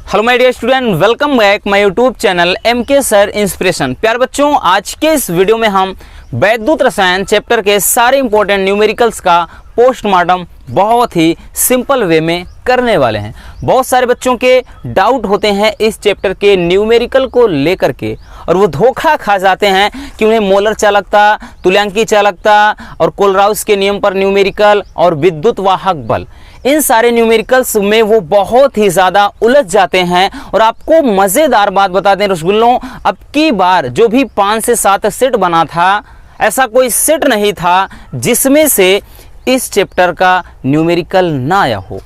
Hello my dear student, welcome back my YouTube channel MK sir inspiration. प्यार बच्चों, आज के इस वीडियो में हम वैद्युत रसायन चैप्टर के सारे इंपॉर्टेंट न्यूमेरिकल्स का पोस्टमार्टम बहुत ही सिंपल वे में करने वाले हैं। बहुत सारे बच्चों के डाउट होते हैं इस चैप्टर के न्यूमेरिकल को लेकर के, और वो धोखा खा जाते हैं कि उन्हें मोलर चालकता, तुल्यांकी चालकता और कोलराउस के नियम पर न्यूमेरिकल और विद्युत वाहक बल, इन सारे न्यूमेरिकल्स में वो बहुत ही ज़्यादा उलझ जाते हैं। और आपको मज़ेदार बात बताते हैं रसगुल्लों, अब की बार जो भी 5 से 7 सेट बना था, ऐसा कोई सेट नहीं था जिसमें से इस चैप्टर का न्यूमेरिकल ना आया हो।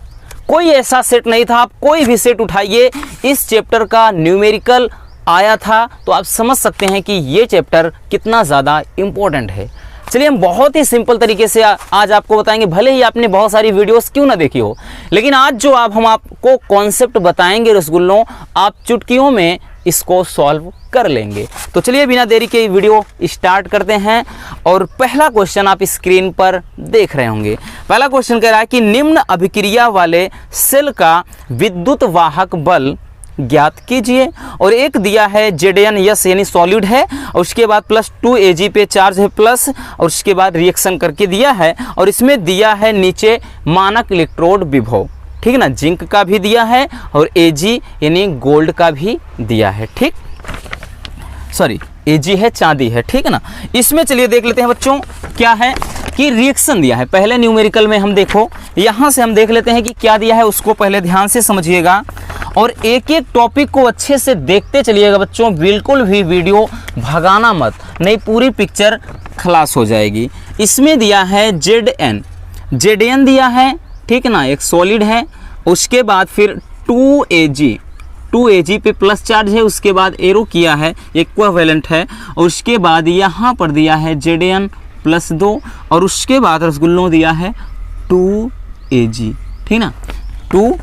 कोई ऐसा सेट नहीं था, आप कोई भी सेट उठाइए, इस चैप्टर का न्यूमेरिकल आया था। तो आप समझ सकते हैं कि ये चैप्टर कितना ज़्यादा इम्पोर्टेंट है। चलिए हम बहुत ही सिंपल तरीके से आज आपको बताएंगे। भले ही आपने बहुत सारी वीडियोस क्यों ना देखी हो, लेकिन आज जो हम आपको कॉन्सेप्ट बताएंगे रसगुल्लों, आप चुटकियों में इसको सॉल्व कर लेंगे। तो चलिए बिना देरी के वीडियो स्टार्ट करते हैं। और पहला क्वेश्चन आप स्क्रीन पर देख रहे होंगे। पहला क्वेश्चन कह रहा है कि निम्न अभिक्रिया वाले सेल का विद्युत वाहक बल ज्ञात कीजिए। और एक दिया है ZnS यानी सॉलिड है, और उसके बाद +2 Ag पे चार्ज है प्लस, और उसके बाद रिएक्शन करके दिया है। और इसमें दिया है नीचे मानक इलेक्ट्रोड विभव, ठीक है ना, जिंक का भी दिया है और Ag यानी गोल्ड का भी दिया है, ठीक, सॉरी Ag है चांदी है, ठीक है ना। इसमें चलिए देख लेते हैं बच्चों क्या है कि रिएक्शन दिया है। पहले न्यूमेरिकल में हम देखो, यहाँ से हम देख लेते हैं कि क्या दिया है, उसको पहले ध्यान से समझिएगा और एक एक टॉपिक को अच्छे से देखते चलिएगा बच्चों। बिल्कुल भी वीडियो भगाना मत, नहीं पूरी पिक्चर खलास हो जाएगी। इसमें दिया है Zn दिया है, ठीक है ना, एक सॉलिड है। उसके बाद फिर 2 Ag पे प्लस चार्ज है, उसके बाद एरो किया है, इक्विवेलेंट है। और उसके बाद यहाँ पर दिया है Zn +2, और उसके बाद रसगुल्लों दिया है 2 Ag, ठीक ना, 2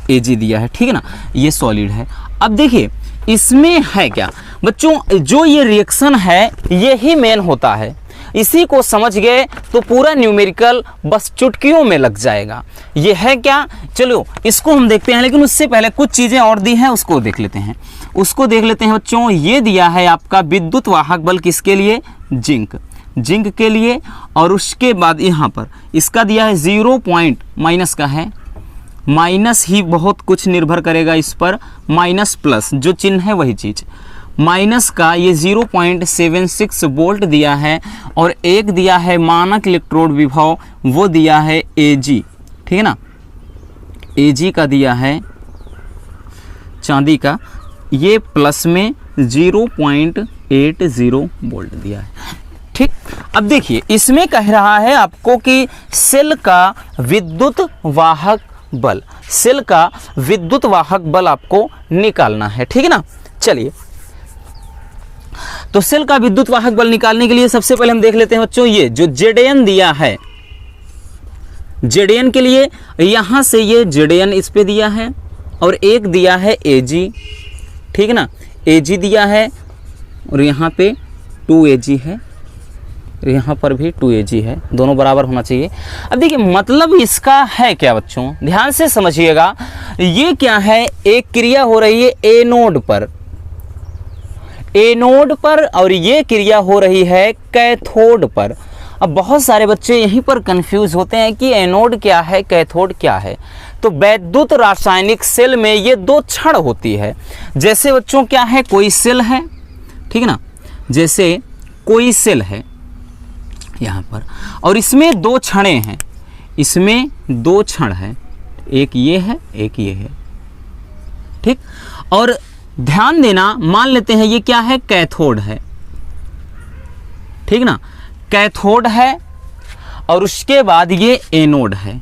Ag दिया है, ठीक है ना, ये सॉलिड है। अब देखिए इसमें है क्या बच्चों, जो ये रिएक्शन है ये ही मेन होता है। इसी को समझ गए तो पूरा न्यूमेरिकल बस चुटकियों में लग जाएगा। ये है क्या, चलो इसको हम देखते हैं। लेकिन उससे पहले कुछ चीज़ें और दी हैं, उसको देख लेते हैं। उसको देख लेते हैं बच्चों। ये दिया है आपका विद्युत वाहक बल किसके लिए, जिंक के लिए। और उसके बाद यहाँ पर इसका दिया है 0 पॉइंट, माइनस का है, माइनस ही बहुत कुछ निर्भर करेगा इस पर, माइनस प्लस जो चिन्ह है वही चीज़, माइनस का ये 0.76 वोल्ट दिया है। और एक दिया है मानक इलेक्ट्रोड विभव, वो दिया है Ag, ठीक है ना, Ag का दिया है चांदी का, ये प्लस में 0.80 वोल्ट दिया है, ठीक। अब देखिए इसमें कह रहा है आपको कि सेल का विद्युत वाहक बल, सेल का विद्युत वाहक बल आपको निकालना है, ठीक है ना। चलिए तो सेल का विद्युत वाहक बल निकालने के लिए सबसे पहले हम देख लेते हैं बच्चों, ये जो Zn दिया है, Zn के लिए यहां से ये Zn इस पे दिया है, और एक दिया है Ag, ठीक है ना, Ag दिया है, और यहाँ पे 2 Ag है, यहाँ पर भी 2 Ag है, दोनों बराबर होना चाहिए। अब देखिए मतलब इसका है क्या बच्चों, ध्यान से समझिएगा। ये क्या है, एक क्रिया हो रही है एनोड पर, और ये क्रिया हो रही है कैथोड पर। अब बहुत सारे बच्चे यहीं पर कंफ्यूज होते हैं कि एनोड क्या है, कैथोड क्या है। तो वैद्युत रासायनिक सेल में ये 2 क्षण होती है। जैसे बच्चों क्या है, कोई सेल है, ठीक है ना, जैसे कोई सेल है यहाँ पर, और इसमें 2 क्षणें हैं, इसमें 2 क्षण है, एक ये है एक ये है, ठीक। और ध्यान देना, मान लेते हैं ये क्या है, कैथोड है, ठीक ना, कैथोड है। और उसके बाद ये एनोड है।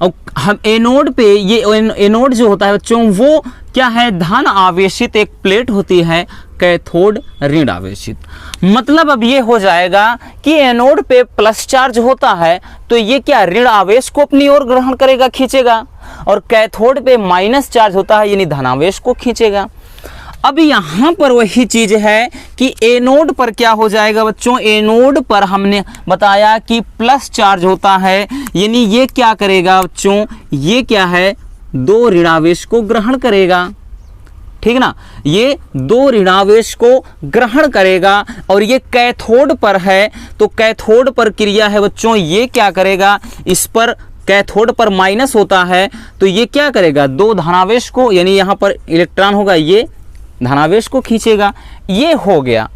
और हम एनोड पे, ये एनोड जो होता है बच्चों वो क्या है, धन आवेशित एक प्लेट होती है, कैथोड ऋण आवेशित। मतलब अब ये हो जाएगा कि एनोड पे प्लस चार्ज होता है तो ये क्या ऋण आवेश को अपनी ओर ग्रहण करेगा, खींचेगा, और कैथोड पे माइनस चार्ज होता है यानी धनावेश को खींचेगा। अब यहाँ पर वही चीज है कि एनोड पर क्या हो जाएगा बच्चों, एनोड पर हमने बताया कि प्लस चार्ज होता है, यानी ये क्या करेगा बच्चों, ये क्या है दो ऋणावेश को ग्रहण करेगा, ठीक ना, ये दो ऋणावेश को ग्रहण करेगा और ये कैथोड पर है, तो कैथोड पर क्रिया है बच्चों, ये क्या करेगा, इस पर कैथोड पर माइनस होता है तो ये क्या करेगा, दो धनावेश को, यानी यहाँ पर इलेक्ट्रॉन होगा, ये धनावेश को खींचेगा, ये हो गया।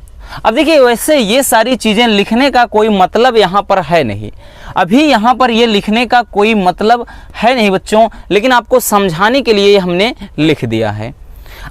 अब देखिए वैसे ये सारी चीज़ें लिखने का कोई मतलब यहाँ पर है नहीं, अभी यहाँ पर ये लिखने का कोई मतलब है नहीं बच्चों, लेकिन आपको समझाने के लिए हमने लिख दिया है।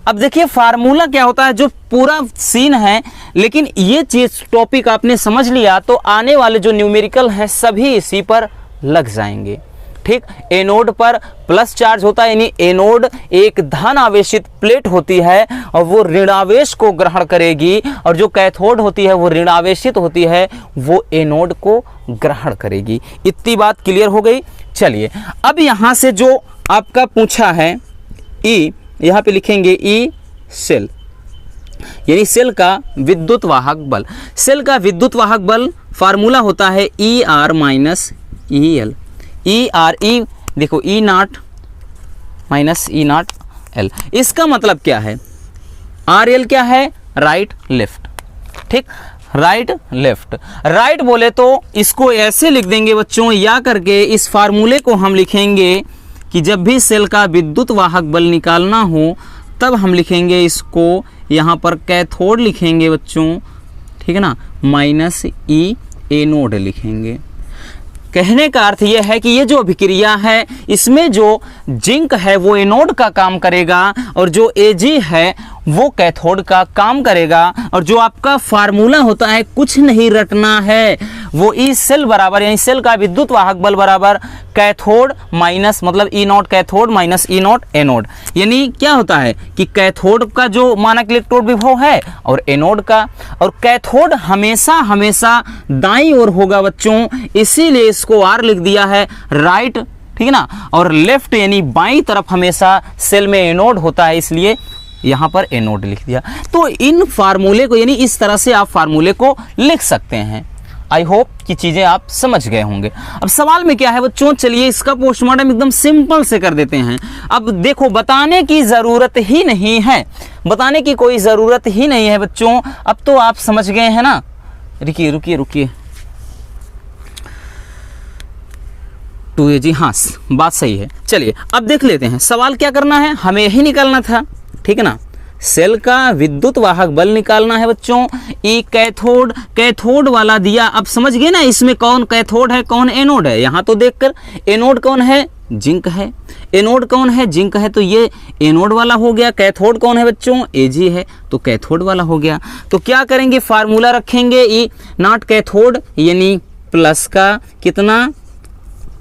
अब देखिए फार्मूला क्या होता है, जो पूरा सीन है, लेकिन ये चीज़ टॉपिक आपने समझ लिया तो आने वाले जो न्यूमेरिकल हैं सभी इसी पर लग जाएंगे, ठीक। एनोड पर प्लस चार्ज होता है, यानी एनोड एक धन आवेशित प्लेट होती है और वो ऋणावेश को ग्रहण करेगी, और जो कैथोड होती है वो ऋणावेशित होती है, वो एनोड को ग्रहण करेगी। इतनी बात क्लियर हो गई। चलिए अब यहाँ से जो आपका पूछा है ई, यहाँ पे लिखेंगे ई सेल, यानी सेल का विद्युत वाहक बल। सेल का विद्युत वाहक बल फार्मूला होता है E R minus E L. E R, E देखो E not minus E not L, इसका मतलब क्या है, आर एल क्या है, राइट लेफ्ट, ठीक, राइट लेफ्ट। राइट बोले तो इसको ऐसे लिख देंगे बच्चों, या करके इस फार्मूले को हम लिखेंगे कि जब भी सेल का विद्युत वाहक बल निकालना हो तब हम लिखेंगे इसको, यहाँ पर कैथोड लिखेंगे बच्चों, ठीक है ना, माइनस ई एनोड लिखेंगे। कहने का अर्थ यह है कि ये जो अभिक्रिया है इसमें जो जिंक है वो एनोड का काम करेगा और जो एजी है वो कैथोड का काम करेगा, और जो आपका फार्मूला होता है कुछ नहीं रटना है, वो ई सेल बराबर, यानी सेल का विद्युत वाहक बल बराबर कैथोड माइनस, मतलब E not cathode minus E not anode. यानी क्या होता है कि कैथोड का जो मानक इलेक्ट्रोड विभव है और एनोड का, और कैथोड हमेशा हमेशा दाईं ओर होगा बच्चों, इसीलिए इसको आर लिख दिया है, राइट, ठीक है ना, और लेफ्ट यानी बाईं तरफ हमेशा सेल में एनोड होता है, इसलिए यहाँ पर एनोड लिख दिया। तो इन फार्मूले को, यानी इस तरह से आप फार्मूले को लिख सकते हैं। आई होप कि चीज़ें आप समझ गए होंगे। अब सवाल में क्या है बच्चों, चलिए इसका पोस्टमार्टम एकदम सिंपल से कर देते हैं। अब देखो बताने की ज़रूरत ही नहीं है, बताने की कोई ज़रूरत ही नहीं है बच्चों, अब तो आप समझ गए हैं ना। रुकिए रुकिए रुकिए, टू ए जी, हाँ बात सही है। चलिए अब देख लेते हैं सवाल क्या करना है, हमें यही निकालना था, ठीक है ना। सेल का विद्युत वाहक बल निकालना है बच्चों। ई कैथोड, कैथोड वाला दिया, अब समझ गए ना इसमें कौन कैथोड है कौन एनोड है। यहाँ तो देखकर एनोड कौन है, जिंक है, एनोड कौन है, जिंक है, तो ये एनोड वाला हो गया। कैथोड कौन है बच्चों, एजी है, तो कैथोड वाला हो गया। तो क्या करेंगे, फार्मूला रखेंगे ई नॉट कैथोड, यानी प्लस का कितना,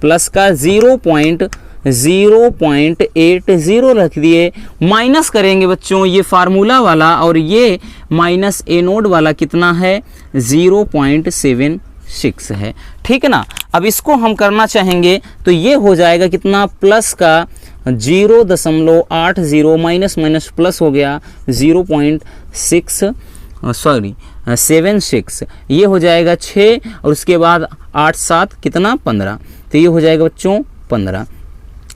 प्लस का 0.080 रख दिए, माइनस करेंगे बच्चों ये फार्मूला वाला, और ये माइनस एनोड वाला कितना है, 0.76 है, ठीक है ना। अब इसको हम करना चाहेंगे तो ये हो जाएगा कितना, प्लस का 0.80 माइनस माइनस प्लस हो गया 0.76, ये हो जाएगा 6, और उसके बाद 8 7 कितना 15, तो ये हो जाएगा बच्चों 15,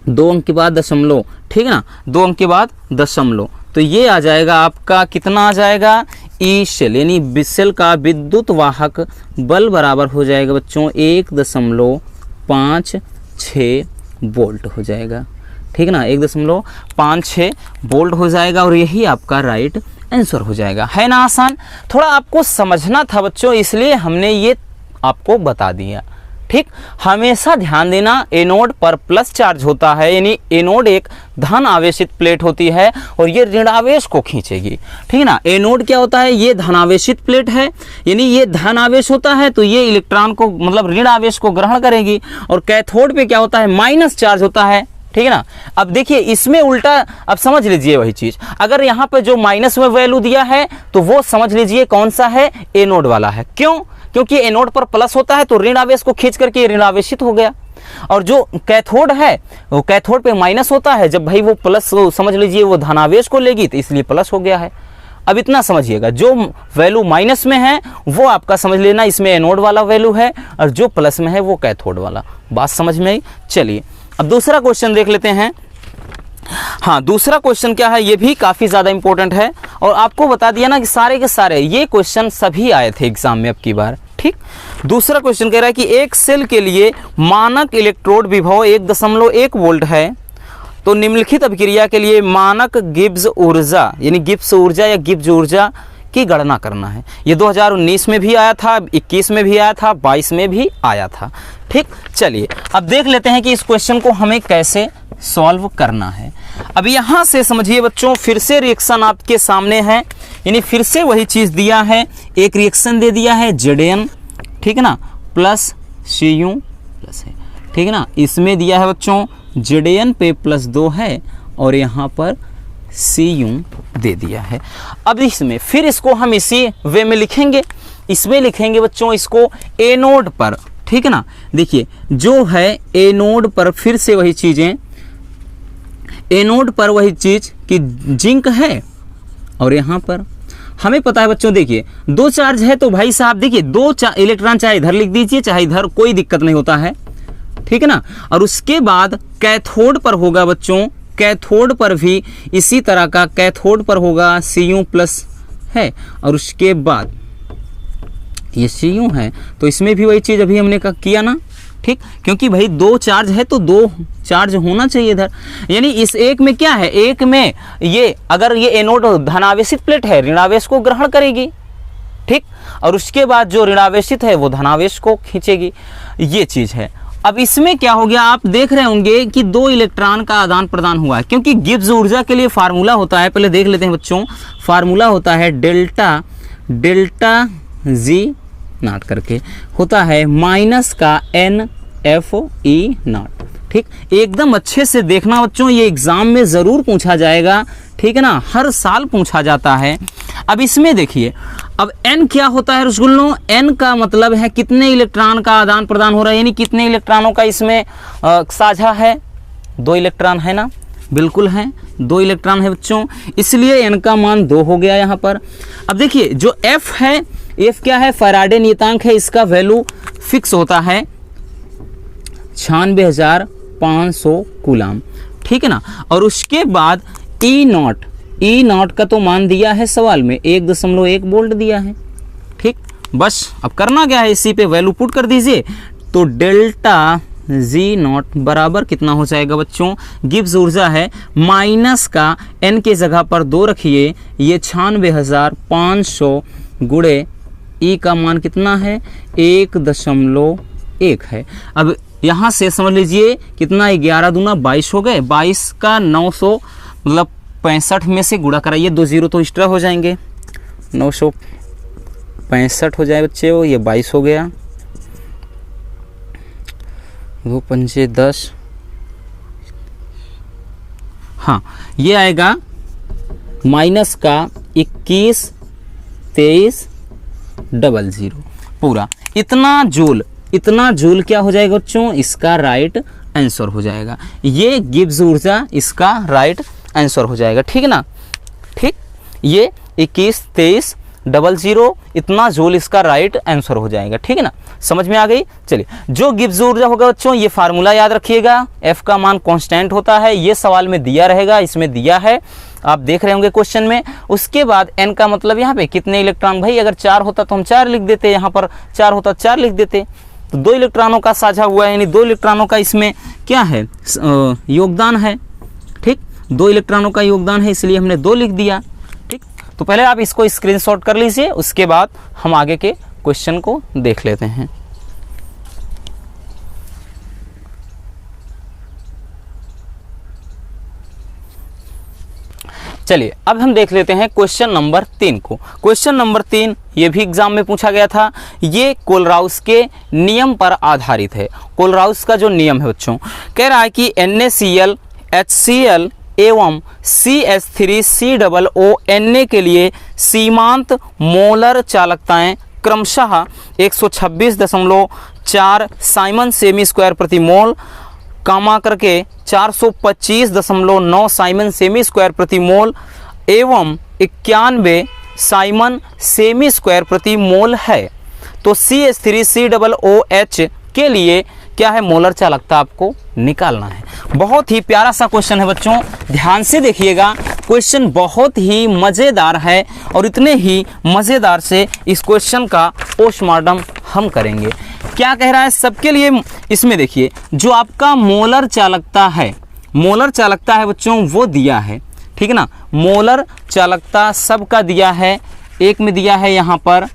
2 अंक के बाद दशमलव, ठीक है ना, 2 अंक के बाद दशमलव, तो ये आ जाएगा आपका कितना आ जाएगा, ई सेल, यानी सेल का विद्युत वाहक बल बराबर हो जाएगा बच्चों 1.56 वोल्ट हो जाएगा, ठीक है ना, 1.56 वोल्ट हो जाएगा, और यही आपका राइट आंसर हो जाएगा। है ना आसान, थोड़ा आपको समझना था बच्चों, इसलिए हमने ये आपको बता दिया, ठीक। हमेशा ध्यान देना, एनोड पर प्लस चार्ज होता है, यानी एनोड एक धन आवेशित प्लेट होती है और ये ऋणावेश को खींचेगी, ठीक है ना। एनोड क्या होता है, ये धनावेशित प्लेट है, यानी ये धन आवेश होता है तो ये इलेक्ट्रॉन को, मतलब ऋण आवेश को ग्रहण करेगी, और कैथोड पे क्या होता है, माइनस चार्ज होता है, ठीक है ना। अब देखिए इसमें उल्टा, अब समझ लीजिए वही चीज, अगर यहाँ पे जो माइनस में वैल्यू दिया है तो वो समझ लीजिए कौन सा है, एनोड वाला है। क्यों, क्योंकि एनोड पर प्लस होता है तो ऋण आवेश को खींच करके ऋण आवेशित हो गया, और जो कैथोड है वो कैथोड पे माइनस होता है, जब भाई वो प्लस, समझ लीजिए वो धनावेश को लेगी तो इसलिए प्लस हो गया है। अब इतना समझिएगा, जो वैल्यू माइनस में है वो आपका समझ लेना इसमें एनोड वाला वैल्यू है, और जो प्लस में है वो कैथोड वाला। बात समझ में आई। चलिए अब दूसरा क्वेश्चन देख लेते हैं। हाँ, दूसरा क्वेश्चन क्या है, ये भी काफ़ी ज़्यादा इंपॉर्टेंट है और आपको बता दिया ना कि सारे के सारे ये क्वेश्चन सभी आए थे एग्जाम में अब की बार। ठीक, दूसरा क्वेश्चन कह रहा है कि एक सेल के लिए मानक इलेक्ट्रोड विभव 1.1 वोल्ट है, तो निम्नलिखित अभिक्रिया के लिए मानक गिब्स ऊर्जा यानी गिब्स ऊर्जा या गिब्स ऊर्जा की गणना करना है। ये 2019 में भी आया था, 21 में भी आया था, 22 में भी आया था। ठीक, चलिए अब देख लेते हैं कि इस क्वेश्चन को हमें कैसे सॉल्व करना है। अब यहाँ से समझिए बच्चों, फिर से रिएक्शन आपके सामने है, यानी फिर से वही चीज़ दिया है, एक रिएक्शन दे दिया है Zn, ठीक है ना, प्लस Cu प्लस है, ठीक है ना, इसमें दिया है बच्चों Zn पे +2 है और यहाँ पर Cu दे दिया है। अब इसमें फिर इसको हम इसी वे में लिखेंगे, इसमें लिखेंगे बच्चों इसको एनोड पर, ठीक है ना। देखिए जो है एनोड पर फिर से वही चीज़ें, एनोड पर वही चीज़ कि जिंक है और यहाँ पर हमें पता है बच्चों, देखिए दो चार्ज है तो भाई साहब देखिए दो इलेक्ट्रॉन चाहे इधर लिख दीजिए चाहे इधर, कोई दिक्कत नहीं होता है, ठीक है ना। और उसके बाद कैथोड पर होगा बच्चों, कैथोड पर भी इसी तरह का, कैथोड पर होगा Cu प्लस है और उसके बाद ये Cu है तो इसमें भी वही चीज़ अभी हमने किया ना, ठीक, क्योंकि भाई दो चार्ज है तो दो चार्ज होना चाहिए इधर, यानी इस एक में क्या है, एक में ये अगर ये एनोड धनावेशित प्लेट है ऋणावेश को ग्रहण करेगी, ठीक, और उसके बाद जो ऋणावेशित है वो धनावेश को खींचेगी, ये चीज़ है। अब इसमें क्या हो गया, आप देख रहे होंगे कि दो इलेक्ट्रॉन का आदान प्रदान हुआ है, क्योंकि गिब्स ऊर्जा के लिए फार्मूला होता है, पहले देख लेते हैं बच्चों, फार्मूला होता है डेल्टा जी नॉट करके होता है माइनस का NFE नॉट, ठीक, एकदम अच्छे से देखना बच्चों, ये एग्जाम में ज़रूर पूछा जाएगा, ठीक है ना, हर साल पूछा जाता है। अब इसमें देखिए, अब N क्या होता है रसगुल्लों, N का मतलब है कितने इलेक्ट्रॉन का आदान प्रदान हो रहा है, यानी कितने इलेक्ट्रॉनों का इसमें साझा है, 2 इलेक्ट्रॉन है ना, बिल्कुल है, 2 इलेक्ट्रॉन है बच्चों, इसलिए N का मान 2 हो गया यहाँ पर। अब देखिए जो F है, F क्या है, फैराडे नियतांक है, इसका वैल्यू फिक्स होता है 96,500 कूलाम, ठीक है ना। और उसके बाद E नॉट का तो मान दिया है सवाल में 1.1 वोल्ट दिया है, ठीक, बस अब करना क्या है, इसी पे वैल्यू पुट कर दीजिए, तो डेल्टा जी नॉट बराबर कितना हो जाएगा बच्चों, गिब्स ऊर्जा है माइनस का N के जगह पर 2 रखिए, ये 96,500 गुणे E का मान कितना है 1.1 है। अब यहाँ से समझ लीजिए कितना, 11 दूना 22 हो गए, 22 का 900 मतलब 65 में से गुणा कराइए, 2 0 तो एक्स्ट्रा हो जाएंगे, 965 हो जाए बच्चे, वो ये 22 हो गया, 2 पंजे 10, हाँ ये आएगा माइनस का 21,23,00 पूरा, इतना जूल क्या हो जाएगा बच्चों, इसका राइट आंसर हो जाएगा, ये गिब्स ऊर्जा इसका राइट आंसर हो जाएगा, ठीक है ना, ठीक, ये 21,23,00 इतना जूल इसका राइट आंसर हो जाएगा, ठीक है ना, समझ में आ गई। चलिए जो गिब्स ऊर्जा होगा बच्चों, ये फार्मूला याद रखिएगा, F का मान कांस्टेंट होता है, ये सवाल में दिया रहेगा, इसमें दिया है, आप देख रहे होंगे क्वेश्चन में। उसके बाद N का मतलब यहाँ पे कितने इलेक्ट्रॉन, भाई अगर 4 होता तो हम 4 लिख देते, यहाँ पर 4 होता 4 लिख देते, तो 2 इलेक्ट्रॉनों का साझा हुआ है, यानी 2 इलेक्ट्रॉनों का इसमें क्या है, योगदान है, ठीक, 2 इलेक्ट्रॉनों का योगदान है, इसलिए हमने 2 लिख दिया, ठीक। तो पहले आप इसको स्क्रीनशॉट कर लीजिए, उसके बाद हम आगे के क्वेश्चन को देख लेते हैं। चलिए अब हम देख लेते हैं क्वेश्चन नंबर 3 को। क्वेश्चन नंबर 3 ये भी एग्जाम में पूछा गया था, ये कोलराउस के नियम पर आधारित है। कोलराउस का जो नियम है बच्चों, कह रहा है कि NaCl HCl एवं CH3COO Na के लिए सीमांत मोलर चालकताएं क्रमशः 126.4 साइमन सेमी स्क्वायर प्रति मोल कामा करके 425.9 साइमन सेमी स्क्वायर प्रति मोल एवं 91 साइमन सेमी स्क्वायर प्रति मोल है। तो CH3COOH के लिए क्या है, मोलर चालकता आपको निकालना है। बहुत ही प्यारा सा क्वेश्चन है बच्चों, ध्यान से देखिएगा। क्वेश्चन बहुत ही मज़ेदार है और इतने ही मज़ेदार से इस क्वेश्चन का पोस्टमार्टम हम करेंगे। क्या कह रहा है सबके लिए, इसमें देखिए जो आपका मोलर चालकता है, मोलर चालकता है बच्चों वो दिया है, ठीक है ना। मोलर चालकता सबका दिया है, एक में दिया है यहाँ पर,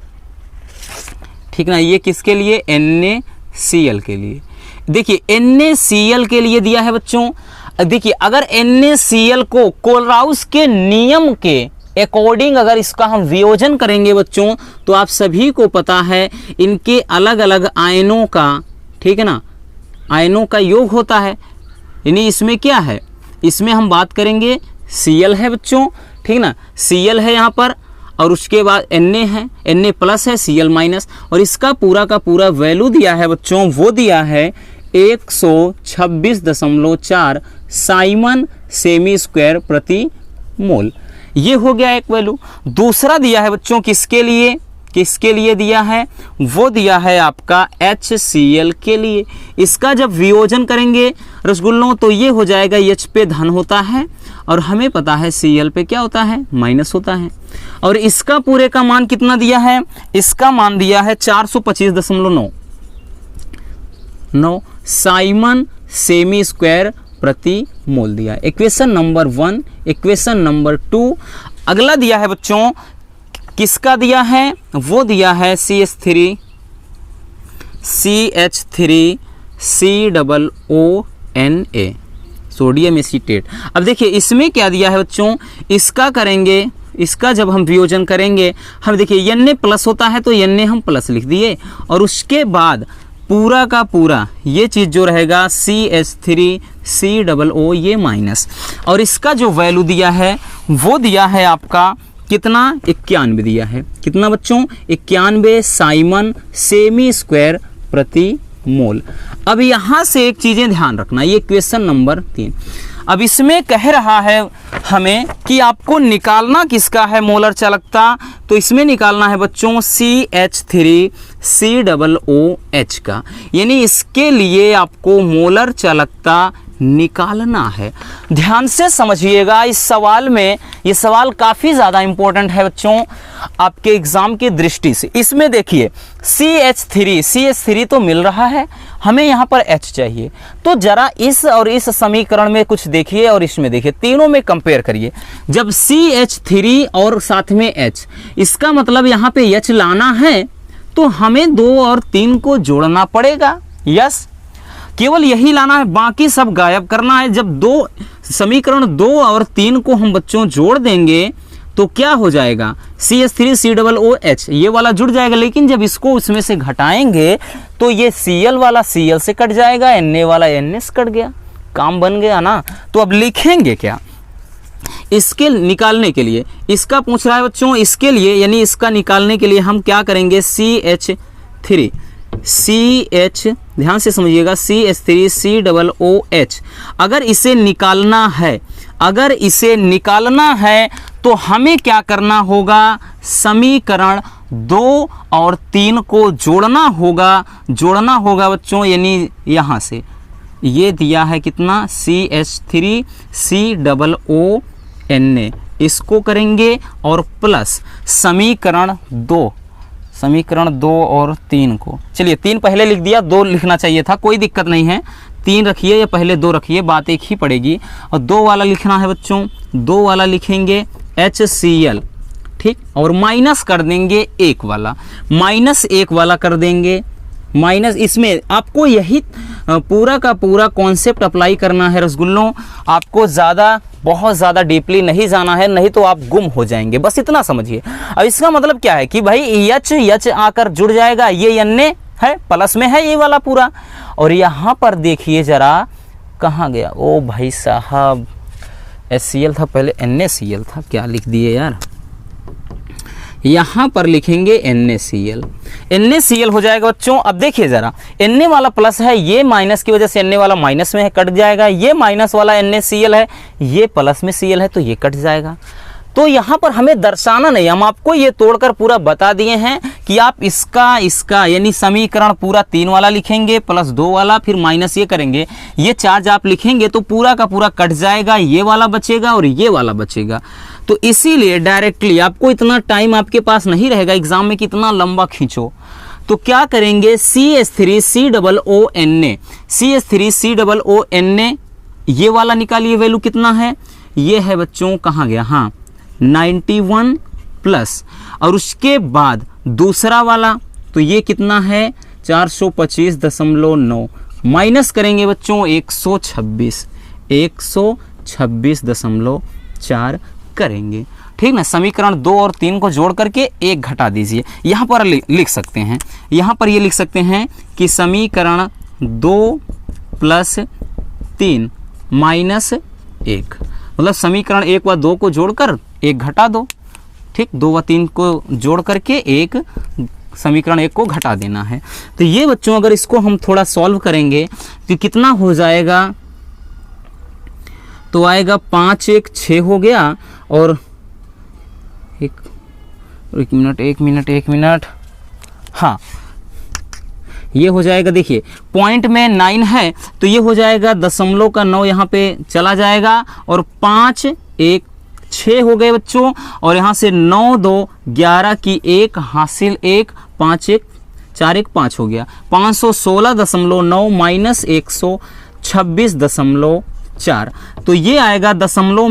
ठीक ना। ये किसके लिए, NaCl के लिए। देखिए NaCl के लिए दिया है बच्चों। देखिए अगर NaCl को कोलराउस के नियम के अकॉर्डिंग अगर इसका हम वियोजन करेंगे बच्चों, तो आप सभी को पता है इनके अलग अलग आयनों का, ठीक है ना, आयनों का योग होता है। यानी इसमें क्या है, इसमें हम बात करेंगे Cl है बच्चों, ठीक ना, Cl है यहाँ पर, और उसके बाद Na है, Na प्लस है, Cl माइनस, और इसका पूरा का पूरा वैल्यू दिया है बच्चों, वो दिया है 126.4 साइमन सेमी स्क्वायर प्रति मोल। ये हो गया एक वैल्यू। दूसरा दिया है बच्चों किसके लिए, किसके लिए दिया है, वो दिया है आपका HCl के लिए। इसका जब वियोजन करेंगे रसगुल्लों तो ये हो जाएगा, H पे धन होता है और हमें पता है Cl पे क्या होता है, माइनस होता है। और इसका पूरे का मान कितना दिया है, इसका मान दिया है 425.9 साइमन सेमी स्क्वायर प्रति मोल दिया है। Equation number 1। इक्वेशन नंबर 2 अगला दिया है बच्चों, किसका दिया है, वो दिया है CH3COONA सोडियम एसीटेट। अब देखिए इसमें क्या दिया है बच्चों, इसका करेंगे, इसका जब हम वियोजन करेंगे, हम देखिए Na प्लस होता है तो Na हम प्लस लिख दिए, और उसके बाद पूरा का पूरा ये चीज़ जो रहेगा CH3COO ये माइनस, और इसका जो वैल्यू दिया है वो दिया है आपका कितना, 91 दिया है। कितना बच्चों, 91 साइमन सेमी स्क्वायर प्रति मोल। अब यहाँ से एक चीज़ें ध्यान रखना, ये क्वेश्चन नंबर 3। अब इसमें कह रहा है हमें कि आपको निकालना किसका है मोलर चालकता, तो इसमें निकालना है बच्चों CH3COOH का। यानी इसके लिए आपको मोलर चालकता निकालना है। ध्यान से समझिएगा इस सवाल में, ये सवाल काफ़ी ज़्यादा इम्पोर्टेंट है बच्चों आपके एग्ज़ाम की दृष्टि से। इसमें देखिए CH3 तो मिल रहा है, हमें यहाँ पर H चाहिए, तो ज़रा इस और इस समीकरण में कुछ देखिए और इसमें देखिए, तीनों में कंपेयर करिए। जब CH3 और साथ में H, इसका मतलब यहाँ पे H लाना है तो हमें 2 और 3 को जोड़ना पड़ेगा। यस, केवल यही लाना है, बाकी सब गायब करना है। जब समीकरण 2 और 3 को हम बच्चों जोड़ देंगे तो क्या हो जाएगा, CH3COOH ये वाला जुड़ जाएगा, लेकिन जब इसको उसमें से घटाएंगे तो ये Cl वाला Cl से कट जाएगा, Na वाला Na से कट गया, काम बन गया ना। तो अब लिखेंगे क्या, इसके निकालने के लिए, इसका पूछ रहा है बच्चों, इसके लिए यानी इसका निकालने के लिए हम क्या करेंगे, CH ध्यान से समझिएगा, CH3COOH अगर इसे निकालना है, अगर इसे निकालना है तो हमें क्या करना होगा, समीकरण 2 और 3 को जोड़ना होगा बच्चों। यानी यहाँ से ये दिया है कितना, CH3COONA, इसको करेंगे और प्लस समीकरण 2 और 3 को, चलिए 3 पहले लिख दिया, 2 लिखना चाहिए था, कोई दिक्कत नहीं है, 3 रखिए या पहले 2 रखिए, बात एक ही पड़ेगी। और 2 वाला लिखना है बच्चों, 2 वाला लिखेंगे HCl, ठीक, और माइनस कर देंगे 1 वाला, -1 वाला कर देंगे माइनस। इसमें आपको यही पूरा का पूरा कॉन्सेप्ट अप्लाई करना है रसगुल्लों, आपको बहुत ज़्यादा डीपली नहीं जाना है, नहीं तो आप गुम हो जाएंगे, बस इतना समझिए। अब इसका मतलब क्या है कि भाई H आकर जुड़ जाएगा, ये Na है, प्लस में है ये वाला पूरा, और यहाँ पर देखिए ज़रा कहाँ गया, ओ भाई साहब HCl था पहले, NaCl था, क्या लिख दिए यार, यहाँ पर लिखेंगे NaCl हो जाएगा बच्चों। अब देखिए ज़रा, Na वाला प्लस है, ये माइनस की वजह से Na वाला माइनस में है, कट जाएगा, ये माइनस वाला NaCl है, ये प्लस में Cl है तो ये कट जाएगा। तो यहाँ पर हमें दर्शाना नहीं, हम आपको ये तोड़कर पूरा बता दिए हैं कि आप इसका यानी समीकरण पूरा 3 वाला लिखेंगे प्लस 2 वाला, फिर माइनस ये करेंगे, ये चार्ज आप लिखेंगे तो पूरा का पूरा कट जाएगा, ये वाला बचेगा और ये वाला बचेगा। तो इसीलिए डायरेक्टली आपको इतना टाइम आपके पास नहीं रहेगा एग्जाम में, कितना लंबा खींचो। तो क्या करेंगे, CH3COONA, CH3COONA ये वाला निकालिए, वैल्यू कितना है, ये है बच्चों कहाँ गया, हाँ 91 प्लस, और उसके बाद दूसरा वाला तो ये कितना है 425.9, माइनस करेंगे बच्चों 126.4 करेंगे, ठीक ना। समीकरण 2 और 3 को जोड़ करके 1 घटा दीजिए। यहाँ पर लिख सकते हैं, यहाँ पर ये लिख सकते हैं कि समीकरण 2 + 3 - 1, मतलब समीकरण 1 व 2 को जोड़कर 1 घटा दो, ठीक। 2 व 3 को जोड़ करके 1 समीकरण 1 को घटा देना है। तो ये बच्चों अगर इसको हम थोड़ा सॉल्व करेंगे तो कितना हो जाएगा, तो आएगा 5 1 6 हो गया, और एक मिनट, हाँ ये हो जाएगा, देखिए पॉइंट में 9 है तो ये हो जाएगा 0.9 यहाँ पे चला जाएगा, और 5 1 6 हो गए बच्चों, और यहाँ से 9 2 11 की 1 हासिल 1, 5 1 4 1 5 हो गया, 516.9 माइनस 126.4, तो ये आएगा दशमलव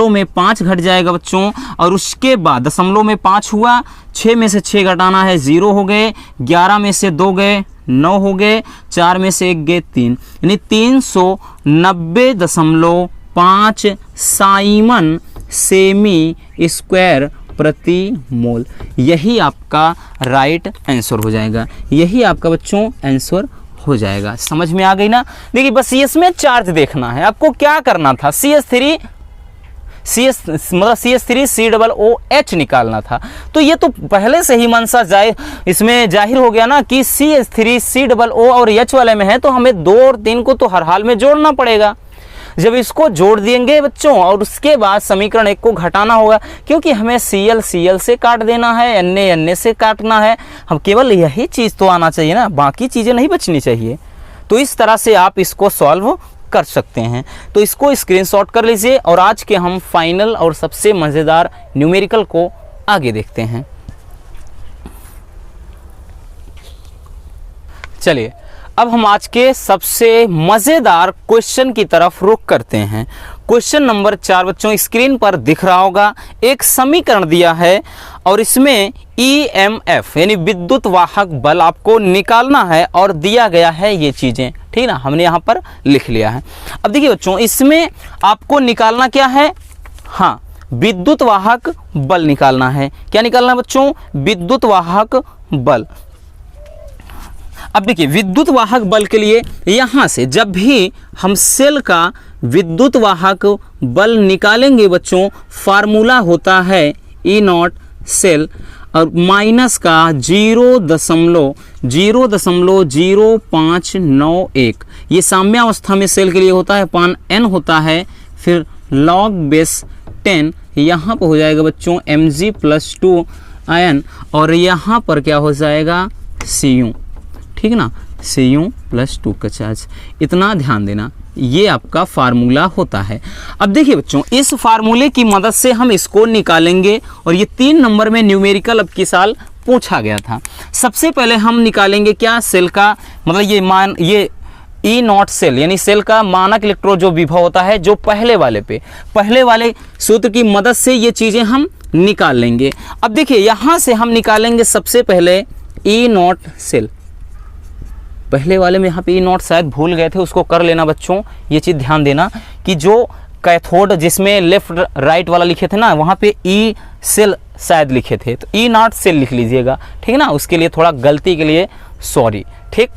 में 5 घट जाएगा बच्चों, और उसके बाद दशमलव में 5 हुआ, 6 में से 6 घटाना है 0 हो गए, 11 में से 2 गए 9 हो गए, 4 में से 1 गए 3, यानी 390.5 साइमन सेमी स्क्वायर प्रति मोल, यही आपका राइट आंसर हो जाएगा, यही आपका बच्चों आंसर हो जाएगा। समझ में आ गई ना। देखिए बस इसमें चार्ज देखना है, आपको क्या करना था, CH3COOH निकालना था। तो ये तो पहले से ही मनसा इसमें जाहिर हो गया ना कि CH3COO और H वाले में है, तो हमें 2 और 3 को तो हर हाल में जोड़ना पड़ेगा। जब इसको जोड़ देंगे बच्चों और उसके बाद समीकरण 1 को घटाना होगा, क्योंकि हमें CL से काट देना है, Na से काटना है, हम केवल यही चीज़ तो आना चाहिए ना, बाकी चीज़ें नहीं बचनी चाहिए। तो इस तरह से आप इसको सॉल्व कर सकते हैं। तो इसको स्क्रीनशॉट कर लीजिए, और आज के हम फाइनल और सबसे मज़ेदार न्यूमेरिकल को आगे देखते हैं। चलिए अब हम आज के सबसे मज़ेदार क्वेश्चन की तरफ रुख करते हैं। क्वेश्चन नंबर 4 बच्चों स्क्रीन पर दिख रहा होगा, एक समीकरण दिया है और इसमें EMF यानी विद्युत वाहक बल आपको निकालना है, और दिया गया है ये चीज़ें, ठीक ना, हमने यहाँ पर लिख लिया है। अब देखिए बच्चों इसमें आपको निकालना क्या है, हाँ विद्युत वाहक बल निकालना है। क्या निकालना है बच्चों, विद्युत वाहक बल। अब देखिए विद्युत वाहक बल के लिए यहाँ से जब भी हम सेल का विद्युत वाहक बल निकालेंगे बच्चों, फार्मूला होता है E0 सेल और माइनस का 0.0591, ये साम्यावस्था में सेल के लिए होता है, पान n होता है, फिर log बेस 10 यहाँ पर हो जाएगा बच्चों Mg+2 आयन, और यहाँ पर क्या हो जाएगा Cu, ठीक ना, Cu+2 का चार्ज। इतना ध्यान देना, ये आपका फार्मूला होता है। अब देखिए बच्चों इस फार्मूले की मदद से हम इसको निकालेंगे, और ये 3 नंबर में न्यूमेरिकल अब की साल पूछा गया था। सबसे पहले हम निकालेंगे क्या, सेल का मतलब ये E0 सेल यानी सेल का मानक इलेक्ट्रॉन जो विभव होता है, जो पहले वाले सूत्र की मदद से ये चीज़ें हम निकाल लेंगे। अब देखिए यहाँ से हम निकालेंगे सबसे पहले E0 सेल, पहले वाले में यहाँ पे E0 शायद भूल गए थे, उसको कर लेना बच्चों। ये चीज़ ध्यान देना कि जो कैथोड जिसमें लेफ्ट राइट वाला लिखे थे ना, वहाँ पे E सेल शायद लिखे थे, तो E0 सेल लिख लीजिएगा, ठीक ना। उसके लिए थोड़ा गलती के लिए सॉरी, ठीक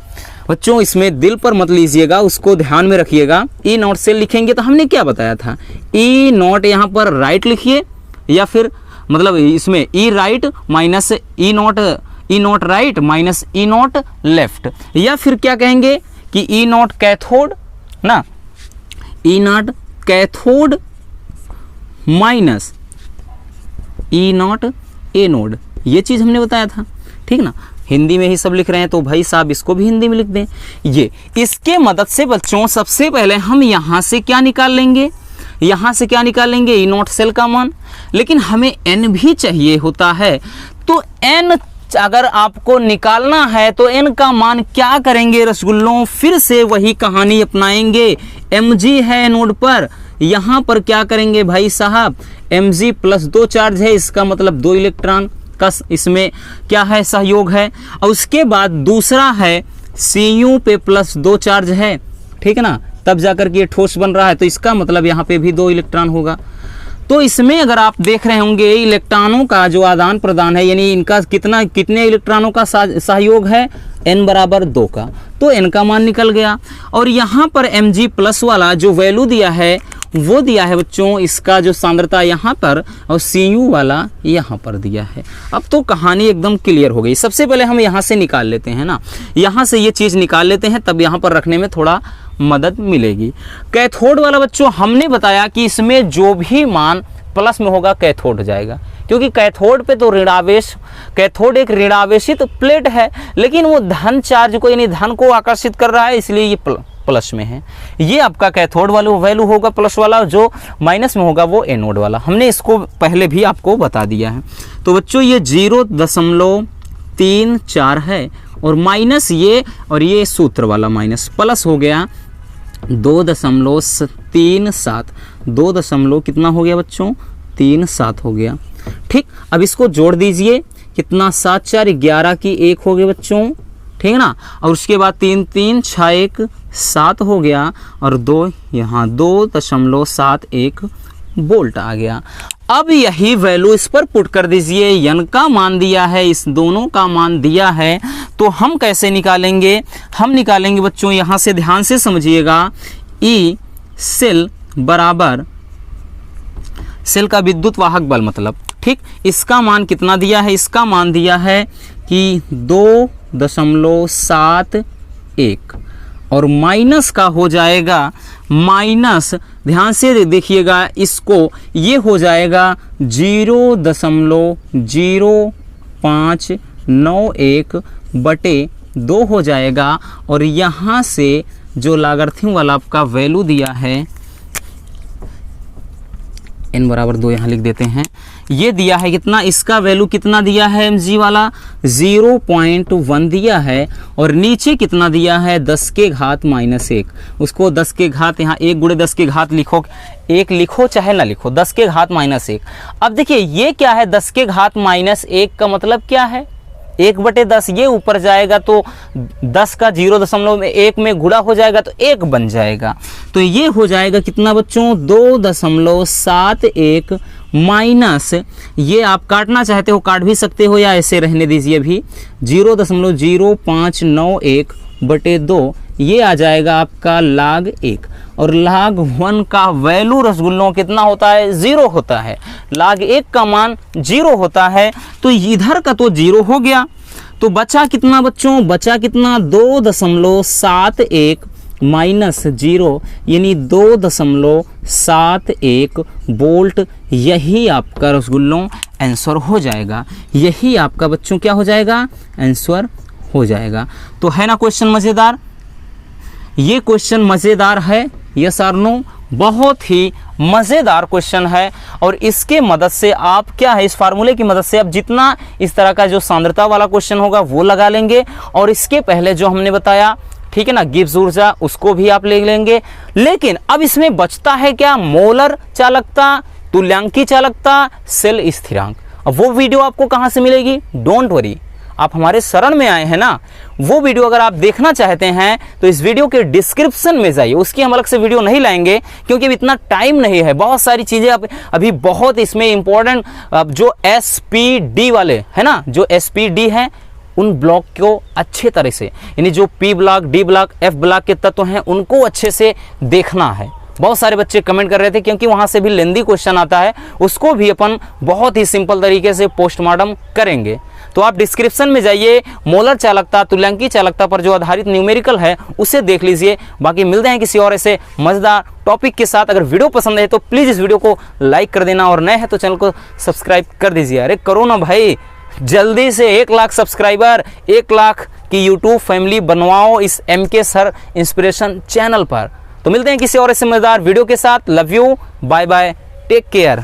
बच्चों, इसमें दिल पर मत लीजिएगा, उसको ध्यान में रखिएगा। E0 सेल लिखेंगे तो हमने क्या बताया था, E0 यहाँ पर राइट लिखिए, या फिर मतलब इसमें E right minus E0 right minus E0 left, या फिर क्या कहेंगे कि E0 कैथोड ना, E0 cathode minus E not a node, ये चीज़ हमने बताया था, ठीक ना। हिंदी में ही सब लिख रहे हैं तो भाई साहब इसको भी हिंदी में लिख दें। ये इसके मदद से बच्चों सबसे पहले हम यहाँ से क्या निकाल लेंगे, यहाँ से क्या निकाल लेंगे, ई नॉट सेल का मान। लेकिन हमें एन भी चाहिए होता है, तो एन अगर आपको निकालना है तो एन का मान क्या करेंगे रसगुल्लों, फिर से वही कहानी अपनाएंगे। mg है नोड पर, यहाँ पर क्या करेंगे भाई साहब, mg प्लस 2 चार्ज है, इसका मतलब 2 इलेक्ट्रॉन का इसमें क्या है, सहयोग है। और उसके बाद दूसरा है Cu पे प्लस 2 चार्ज है, ठीक है ना, तब जाकर के ये ठोस बन रहा है, तो इसका मतलब यहाँ पे भी 2 इलेक्ट्रॉन होगा। तो इसमें अगर आप देख रहे होंगे इलेक्ट्रॉनों का जो आदान प्रदान है, यानी इनका कितने इलेक्ट्रॉनों का सहयोग है, n बराबर 2 का, तो n का मान निकल गया। और यहाँ पर mg प्लस वाला जो वैल्यू दिया है वो दिया है बच्चों, इसका जो सांद्रता यहाँ पर, और Cu वाला यहाँ पर दिया है। अब तो कहानी एकदम क्लियर हो गई। सबसे पहले हम यहाँ से निकाल लेते हैं ना, यहाँ से ये चीज़ निकाल लेते हैं, तब यहाँ पर रखने में थोड़ा मदद मिलेगी। कैथोड वाला बच्चों हमने बताया कि इसमें जो भी मान प्लस में होगा कैथोड हो जाएगा, क्योंकि कैथोड पे तो ऋणावेश, कैथोड एक ऋणावेशित प्लेट है, लेकिन वो धन चार्ज को यानी धन को आकर्षित कर रहा है, इसलिए ये प्लस में है। ये आपका कैथोड वाला वैल्यू होगा प्लस वाला, जो माइनस में होगा वो एनोड वाला। हमने इसको पहले भी आपको बता दिया है। तो बच्चों ये 0.34 है, और माइनस ये, और ये सूत्र वाला माइनस, प्लस हो गया 2.37, 2 कितना हो गया बच्चों, 37 हो गया। ठीक, अब इसको जोड़ दीजिए, कितना 7 4 11 की 1 हो गए बच्चों, ठीक है ना। और उसके बाद 3 3 6 1 7 हो गया, और 2 यहाँ 2.71 वोल्ट आ गया। अब यही वैल्यू इस पर पुट कर दीजिए, यन का मान दिया है, इस दोनों का मान दिया है, तो हम कैसे निकालेंगे, हम निकालेंगे बच्चों, यहाँ से ध्यान से समझिएगा, ई सेल बराबर सेल का विद्युत वाहक बल, मतलब ठीक, इसका मान कितना दिया है, इसका मान दिया है कि 2.71, और माइनस का हो जाएगा, माइनस ध्यान से देखिएगा इसको, ये हो जाएगा 0.0591/2 हो जाएगा। और यहाँ से जो लागार्थ्यम वाला आपका वैल्यू दिया है, n बराबर 2 यहाँ लिख देते हैं, ये दिया है कितना, इसका वैल्यू कितना दिया है mg वाला, 0.1 दिया है, और नीचे कितना दिया है 10 के घात -1, उसको 10 के घात, यहाँ 1 × 10 के घात लिखो, 1 लिखो चाहे ना लिखो, 10 के घात -1। अब देखिए ये क्या है, 10 के घात -1 का मतलब क्या है, 1/10, ये ऊपर जाएगा तो 10 का 0.1 में गुणा हो जाएगा तो 1 बन जाएगा। तो ये हो जाएगा कितना बच्चों, 2.71 माइनस, ये आप काटना चाहते हो काट भी सकते हो, या ऐसे रहने दीजिए अभी, 0.0591/2, ये आ जाएगा आपका log 1। और log 1 का वैल्यू रसगुल्लों कितना होता है, 0 होता है, log 1 का मान 0 होता है, तो इधर का तो 0 हो गया। तो बचा कितना बच्चों, बचा कितना, 2.71 माइनस 0 यानी 2.71 वोल्ट। यही आपका रसगुल्लों आंसर हो जाएगा, यही आपका बच्चों क्या हो जाएगा, आंसर हो जाएगा। तो है ना क्वेश्चन मज़ेदार, ये क्वेश्चन मज़ेदार है, यस और नो, बहुत ही मज़ेदार क्वेश्चन है। और इसके मदद से आप क्या है, इस फार्मूले की मदद से आप जितना इस तरह का जो सांद्रता वाला क्वेश्चन होगा वो लगा लेंगे, और इसके पहले जो हमने बताया, ठीक है ना, गिब्स ऊर्जा, उसको भी आप ले लेंगे। लेकिन अब इसमें बचता है क्या, मोलर चालकता, तुल्यांकी चालकता, सेल स्थिरांक। अब वो वीडियो आपको कहाँ से मिलेगी, डोंट वरी, आप हमारे शरण में आए हैं ना, वो वीडियो अगर आप देखना चाहते हैं तो इस वीडियो के डिस्क्रिप्शन में जाइए, उसकी हम अलग से वीडियो नहीं लाएंगे क्योंकि अब इतना टाइम नहीं है, बहुत सारी चीज़ें अभी बहुत इसमें इंपॉर्टेंट, जो SPD वाले है ना, जो SPD हैं उन ब्लॉक को अच्छे तरह से, यानी जो P block, D block, F block के तत्व हैं उनको अच्छे से देखना है। बहुत सारे बच्चे कमेंट कर रहे थे क्योंकि वहाँ से भी लेंदी क्वेश्चन आता है, उसको भी अपन बहुत ही सिंपल तरीके से पोस्टमार्टम करेंगे। तो तो आप डिस्क्रिप्शन में जाइए, मोलर चालकता, तुल्यांकी चालकता पर जो आधारित न्यूमेरिकल है उसे देख लीजिए। बाकी मिलते हैं किसी और ऐसे मजेदार टॉपिक के साथ। अगर वीडियो पसंद है तो प्लीज़ इस वीडियो को लाइक कर देना, और नए हैं तो चैनल को सब्सक्राइब कर दीजिए। अरे करो ना भाई, जल्दी से 1 लाख सब्सक्राइबर, 1 लाख की यूट्यूब फैमिली बनवाओ इस MK सर इंस्पिरेशन चैनल पर। तो मिलते हैं किसी और ऐसे मजेदार वीडियो के साथ। Love you, bye bye, take care.